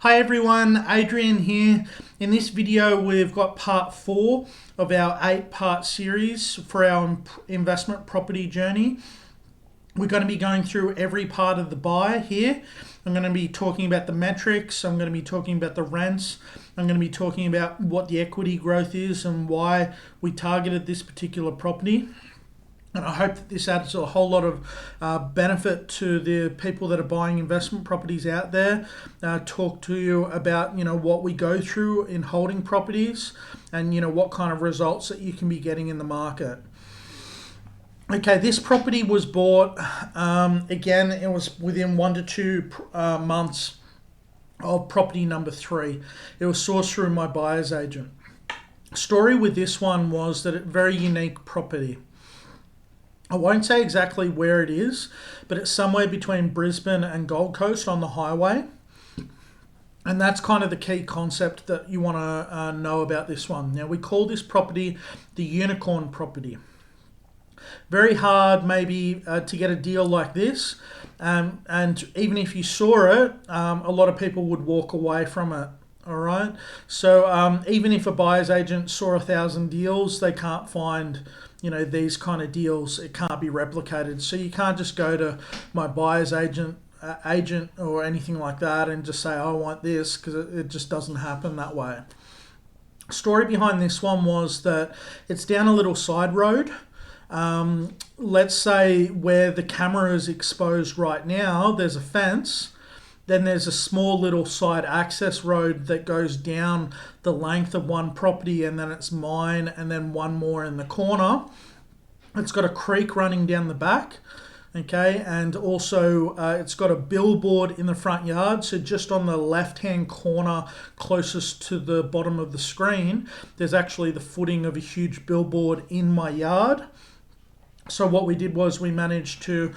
Hi everyone, Adrian here. In this video we've got part 4 of our 8-part series for our investment property journey. We're going to be going through every part of the buy here. I'm going to be talking about the metrics, I'm going to be talking about the rents, I'm going to be talking about what the equity growth is and why we targeted this particular property. And I hope that this adds a whole lot of benefit to the people that are buying investment properties out there. Talk to you about what we go through in holding properties, and what kind of results that you can be getting in the market. Okay, this property was bought. Again, it was within 1 to 2 months of property number 3. It was sourced through my buyer's agent. Story with this one was that it's a very unique property. I won't say exactly where it is, but it's somewhere between Brisbane and Gold Coast on the highway. And that's kind of the key concept that you want to know about this one. Now, we call this property the unicorn property. Very hard maybe to get a deal like this. And even if you saw it, a lot of people would walk away from it. All right. So even if a buyer's agent saw 1,000 deals, they can't find these kind of deals. It can't be replicated. So you can't just go to my buyer's agent or anything like that and just say, I want this, because it just doesn't happen that way. Story behind this one was that it's down a little side road. Let's say where the camera is exposed right now, there's a fence. Then there's a small little side access road that goes down the length of one property, and then it's mine, and then one more in the corner. It's got a creek running down the back, okay, and also it's got a billboard in the front yard. So just on the left-hand corner, closest to the bottom of the screen, there's actually the footing of a huge billboard in my yard. So what we did was we managed to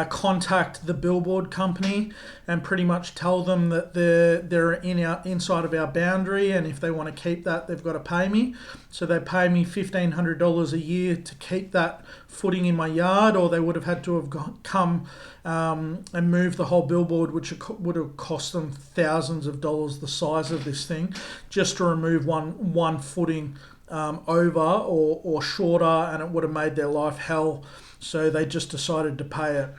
contact the billboard company and pretty much tell them that they're inside of our boundary, and if they want to keep that, they've got to pay me. So they pay me $1,500 a year to keep that footing in my yard, or they would have had to have come and move the whole billboard, which would have cost them thousands of dollars, the size of this thing, just to remove one footing over or shorter, and it would have made their life hell. So they just decided to pay it.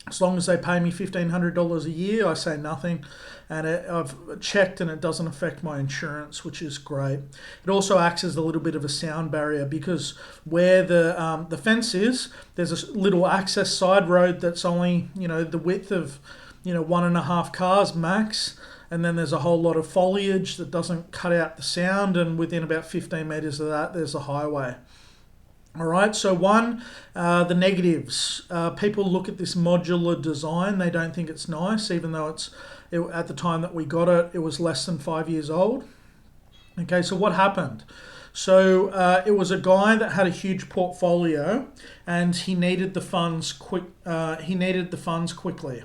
As long as they pay me $1,500 a year, I say nothing, and I've checked and it doesn't affect my insurance, which is great. It also acts as a little bit of a sound barrier, because where the fence is, there's a little access side road that's only the width of 1.5 cars max. And then there's a whole lot of foliage that doesn't cut out the sound, and within about 15 metres of that, there's a highway. All right, so the negatives. People look at this modular design, they don't think it's nice, even though at the time that we got it, it was less than 5 years old. Okay, so what happened? So it was a guy that had a huge portfolio, and he needed the funds quickly.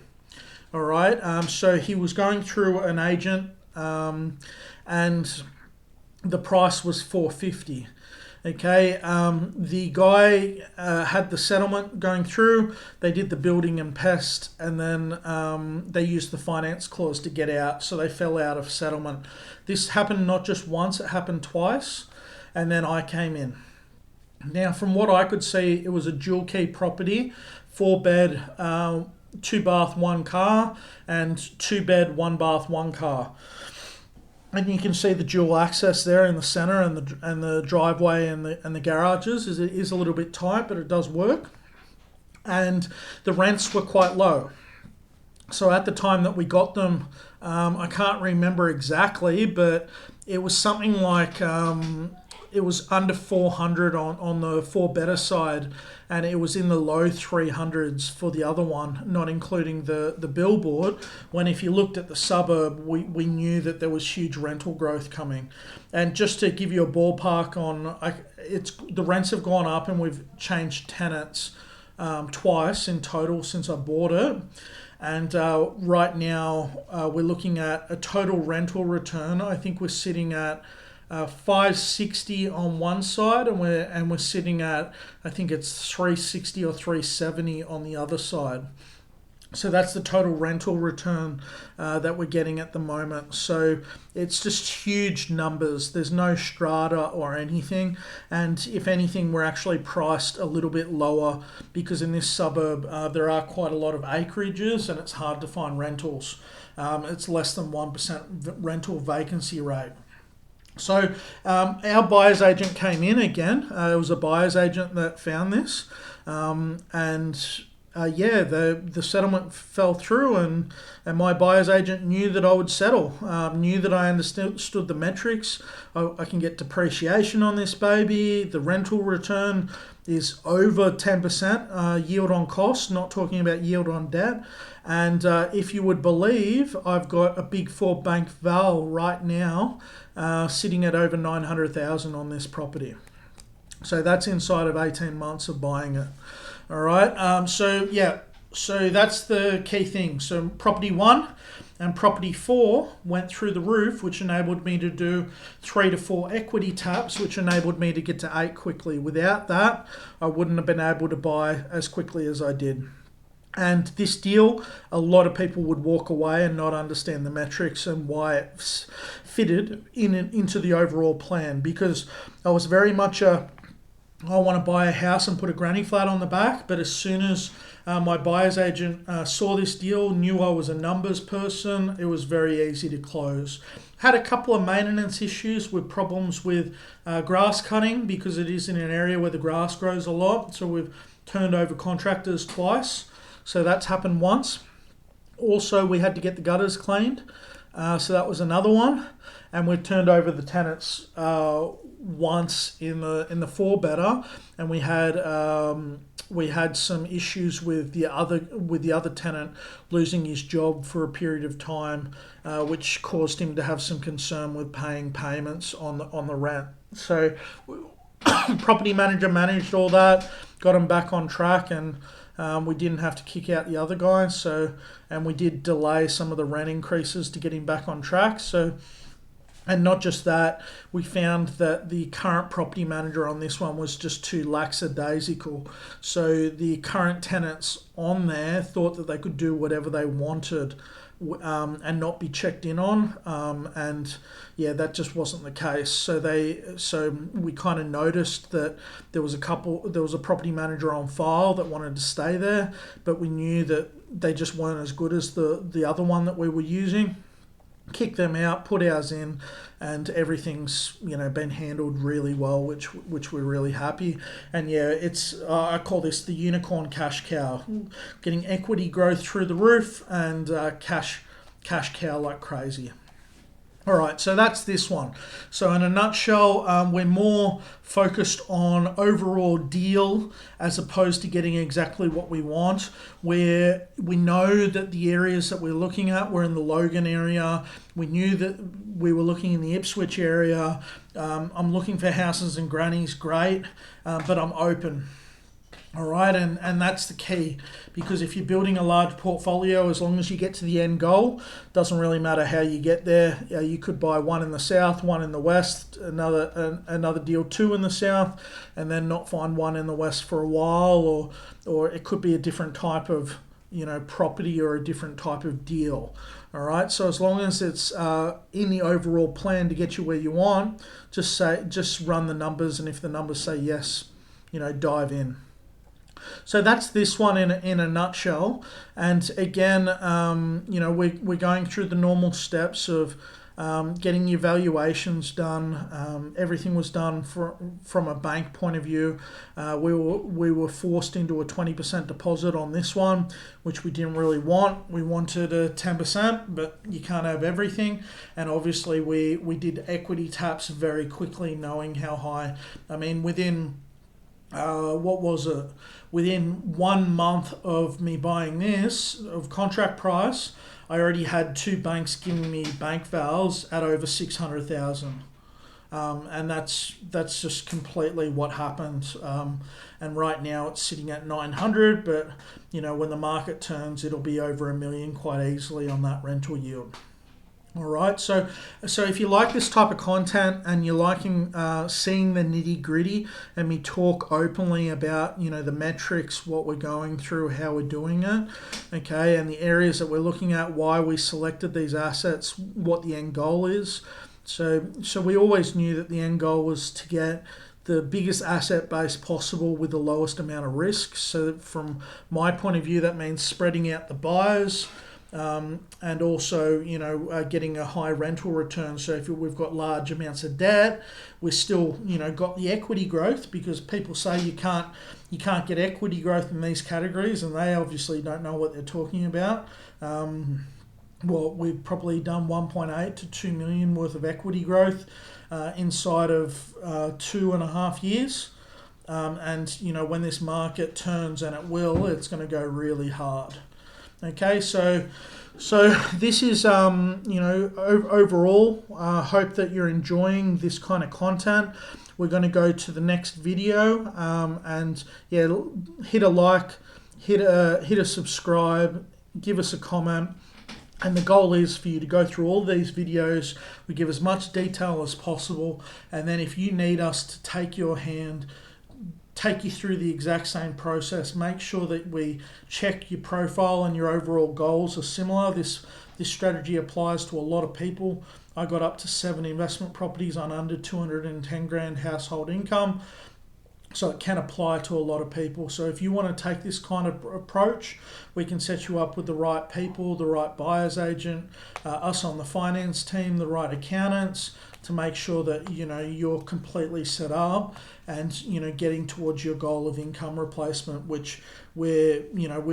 All right, so he was going through an agent, and the price was $450. Okay, the guy had the settlement going through. They did the building and pest, and then they used the finance clause to get out, so they fell out of settlement. This happened not just once, it happened twice, and then I came in. Now, from what I could see, it was a dual key property, 4-bed, 2 bath, 1 car, and 2 bed, 1 bath, 1 car. And you can see the dual access there in the center, and the driveway and the garages. It is a little bit tight, but it does work. And the rents were quite low. So at the time that we got them, I can't remember exactly, but it was something like it was under 400 on the 4-bedder side, and it was in the low 300s for the other one, not including the billboard, when if you looked at the suburb, we knew that there was huge rental growth coming. And just to give you a ballpark on, the rents have gone up, and we've changed tenants twice in total since I bought it. And right now we're looking at a total rental return. I think we're sitting at 560 on one side, and we're sitting at, I think it's 360 or 370 on the other side. So that's the total rental return that we're getting at the moment. So it's just huge numbers. There's no strata or anything. And if anything, we're actually priced a little bit lower because in this suburb, there are quite a lot of acreages and it's hard to find rentals. It's less than 1% rental vacancy rate. So our buyer's agent came in again. It was a buyer's agent that found this. The settlement fell through, and my buyer's agent knew that I would settle, knew that I understood the metrics. I can get depreciation on this baby. The rental return is over 10% yield on cost, not talking about yield on debt. And if you would believe, I've got a Big Four bank val right now sitting at over 900,000 on this property. So that's inside of 18 months of buying it. All right. So that's the key thing. So property 1 and property 4 went through the roof, which enabled me to do 3 to 4 equity taps, which enabled me to get to 8 quickly. Without that, I wouldn't have been able to buy as quickly as I did. And this deal, a lot of people would walk away and not understand the metrics and why it fitted into the overall plan, because I was very much I want to buy a house and put a granny flat on the back. But as soon as my buyer's agent saw this deal, knew I was a numbers person, it was very easy to close. Had a couple of maintenance issues with problems with grass cutting because it is in an area where the grass grows a lot. So we've turned over contractors twice. So that's happened once. Also, we had to get the gutters cleaned. So that was another one. And we've turned over the tenants once in the 4-bedder, and we had some issues with the other tenant losing his job for a period of time, which caused him to have some concern with paying payments on the rent. So property manager managed all that, got him back on track, and we didn't have to kick out the other guy. And we did delay some of the rent increases to get him back on track. And not just that, we found that the current property manager on this one was just too lackadaisical. So the current tenants on there thought that they could do whatever they wanted and not be checked in on. That just wasn't the case. So we kind of noticed that there was a property manager on file that wanted to stay there, but we knew that they just weren't as good as the other one that we were using. Kick them out, put ours in, and everything's been handled really well, which we're really happy. And it's I call this the unicorn cash cow, getting equity growth through the roof and cash cow like crazy. All right, so that's this one. So in a nutshell, we're more focused on overall deal as opposed to getting exactly what we want. Where we know that the areas that we're looking at, we're in the Logan area. We knew that we were looking in the Ipswich area. I'm looking for houses and grannies, great, but I'm open. All right, and that's the key, because if you're building a large portfolio, as long as you get to the end goal, doesn't really matter how you get there. You could buy one in the south, one in the west, another deal, 2 in the south, and then not find one in the west for a while, or it could be a different type of property or a different type of deal. All right, so as long as it's in the overall plan to get you where you want, just run the numbers, and if the numbers say yes, dive in. So that's this one in a nutshell. And again, we're going through the normal steps of getting your valuations done. Everything was done from a bank point of view. We were forced into a 20% deposit on this one, which we didn't really want. We wanted a 10%, but you can't have everything. And obviously we did equity taps very quickly, knowing how high. I mean, within within 1 month of me buying this, of contract price, I already had 2 banks giving me bank vals at over 600,000. And that's just completely what happened. And right now it's sitting at 900, but when the market turns, it'll be over $1 million quite easily on that rental yield. All right, so if you like this type of content and you're liking seeing the nitty gritty and me talk openly about the metrics, what we're going through, how we're doing it, okay, and the areas that we're looking at, why we selected these assets, what the end goal is. So we always knew that the end goal was to get the biggest asset base possible with the lowest amount of risk. So from my point of view, that means spreading out the buyers. And also, getting a high rental return. So if we've got large amounts of debt, we're still, got the equity growth, because people say you can't get equity growth in these categories, and they obviously don't know what they're talking about. Well, we've probably done 1.8 to 2 million worth of equity growth inside of 2.5 years. And when this market turns, and it will, it's going to go really hard. Okay, so this is overall. Hope that you're enjoying this kind of content. We're going to go to the next video, and yeah, hit a like, hit a subscribe, give us a comment. And the goal is for you to go through all these videos. We give as much detail as possible, and then if you need us to take your hand, take you through the exact same process, make sure that we check your profile and your overall goals are similar. This strategy applies to a lot of people. I got up to 7 investment properties on under 210 grand household income. So it can apply to a lot of people. So if you want to take this kind of approach, we can set you up with the right people, the right buyer's agent, us on the finance team, the right accountants, to make sure that you're completely set up and getting towards your goal of income replacement, which we're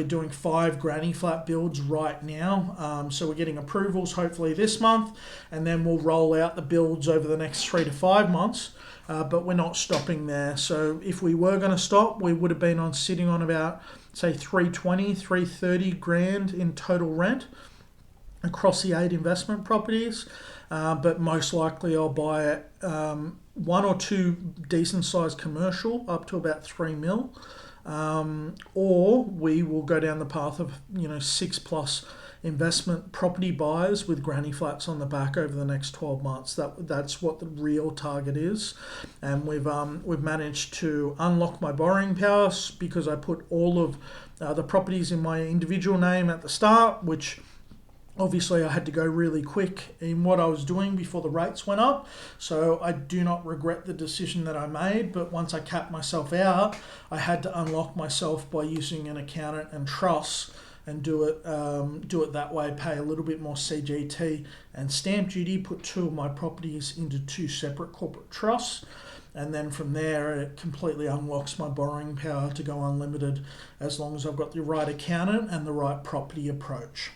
doing 5 granny flat builds right now. So we're getting approvals hopefully this month, and then we'll roll out the builds over the next 3 to 5 months. But we're not stopping there. So if we were going to stop, we would have been sitting on about, say, 320, 330 grand in total rent across the 8 investment properties. But most likely I'll buy 1 or 2 decent sized commercial up to about 3 mil. Or we will go down the path of 6+ investment property buyers with granny flats on the back over the next 12 months. That's what the real target is. And we've managed to unlock my borrowing power, because I put all of the properties in my individual name at the start, which obviously I had to go really quick in what I was doing before the rates went up. So I do not regret the decision that I made, but once I capped myself out, I had to unlock myself by using an accountant and trust, and do it that way, pay a little bit more CGT and stamp duty, put 2 of my properties into 2 separate corporate trusts, and then from there it completely unlocks my borrowing power to go unlimited, as long as I've got the right accountant and the right property approach.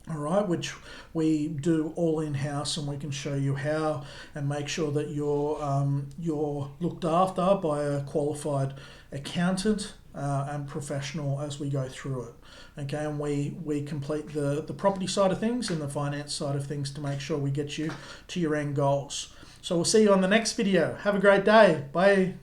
All right, which we do all in-house, and we can show you how and make sure that you're looked after by a qualified accountant and professional as we go through it. Okay, and we complete the property side of things and the finance side of things to make sure we get you to your end goals. So we'll see you on the next video. Have a great day. Bye.